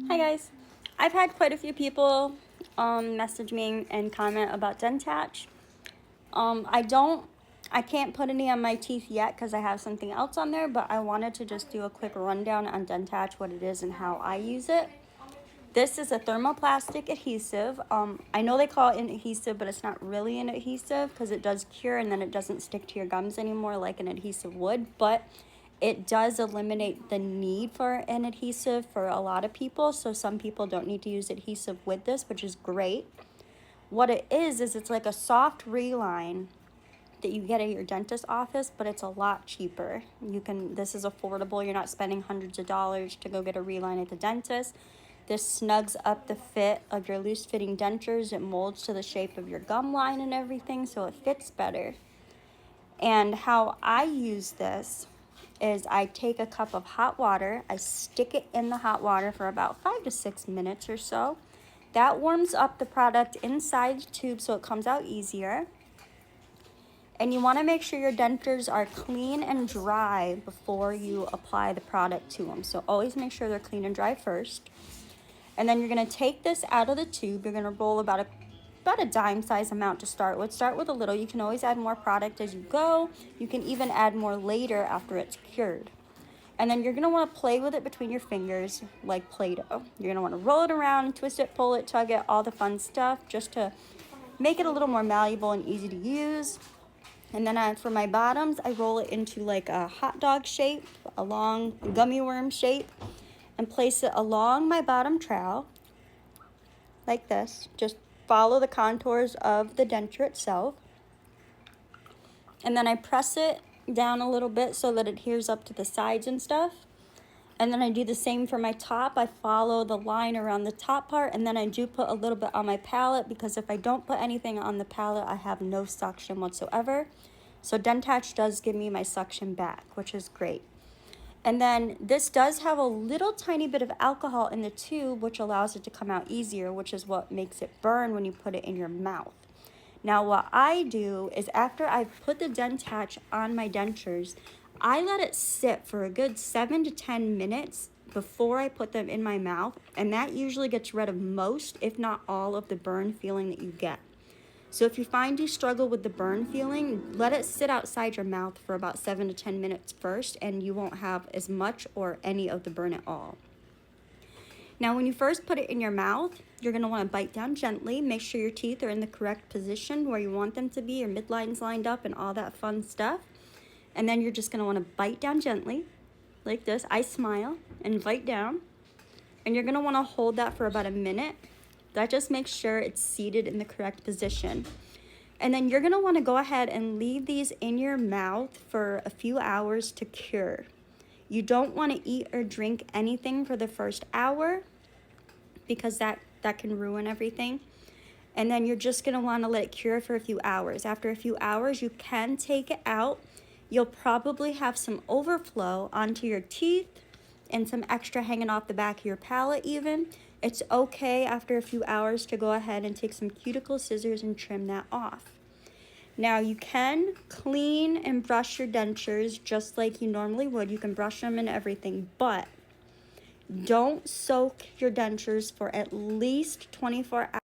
Hi guys, I've had quite a few people message me and comment about Denttach. I can't put any on my teeth yet because I have something else on there, but I wanted to just do a quick rundown on Denttach, what it is and how I use it. This is a thermoplastic adhesive. I know they call it an adhesive, but it's not really an adhesive because it does cure and then it doesn't stick to your gums anymore like an adhesive would, but it does eliminate the need for an adhesive for a lot of people. So some people don't need to use adhesive with this, which is great. What it is it's like a soft reline that you get at your dentist's office, but it's a lot cheaper. This is affordable. You're not spending hundreds of dollars to go get a reline at the dentist. This snugs up the fit of your loose fitting dentures. It molds to the shape of your gum line and everything, so it fits better. And how I use this is I take a cup of hot water, I stick it in the hot water for about 5 to 6 minutes or so. That warms up the product inside the tube so it comes out easier. And you want to make sure your dentures are clean and dry before you apply the product to them. So always make sure they're clean and dry first. And then you're going to take this out of the tube. You're going to roll about a dime size amount to start with. Start with a little. You can always add more product as you go. You can even add more later after it's cured. And then you're going to want to play with it between your fingers like Play-Doh. You're going to want to roll it around, twist it, pull it, tug it, all the fun stuff just to make it a little more malleable and easy to use. And then for my bottoms, I roll it into like a hot dog shape, a long gummy worm shape, and place it along my bottom trowel like this. Just follow the contours of the denture itself. And then I press it down a little bit so that it adheres up to the sides and stuff. And then I do the same for my top. I follow the line around the top part, and then I do put a little bit on my palate because if I don't put anything on the palate, I have no suction whatsoever. So Denttach does give me my suction back, which is great. And then this does have a little tiny bit of alcohol in the tube, which allows it to come out easier, which is what makes it burn when you put it in your mouth. Now what I do is after I've put the Denttach on my dentures, I let it sit for a good 7 to 10 minutes before I put them in my mouth, and that usually gets rid of most, if not all, of the burn feeling that you get. So if you find you struggle with the burn feeling, let it sit outside your mouth for about 7 to 10 minutes first, and you won't have as much or any of the burn at all. Now, when you first put it in your mouth, you're going to want to bite down gently. Make sure your teeth are in the correct position where you want them to be, your midlines lined up and all that fun stuff. And then you're just going to want to bite down gently like this. I smile and bite down. And you're going to want to hold that for about a minute. That just makes sure it's seated in the correct position. And then you're going to want to go ahead and leave these in your mouth for a few hours to cure. You don't want to eat or drink anything for the first hour because that can ruin everything. And then you're just going to want to let it cure for a few hours. After a few hours, you can take it out. You'll probably have some overflow onto your teeth and some extra hanging off the back of your palate even. It's okay after a few hours to go ahead and take some cuticle scissors and trim that off. Now you can clean and brush your dentures just like you normally would. You can brush them and everything, but don't soak your dentures for at least 24 hours.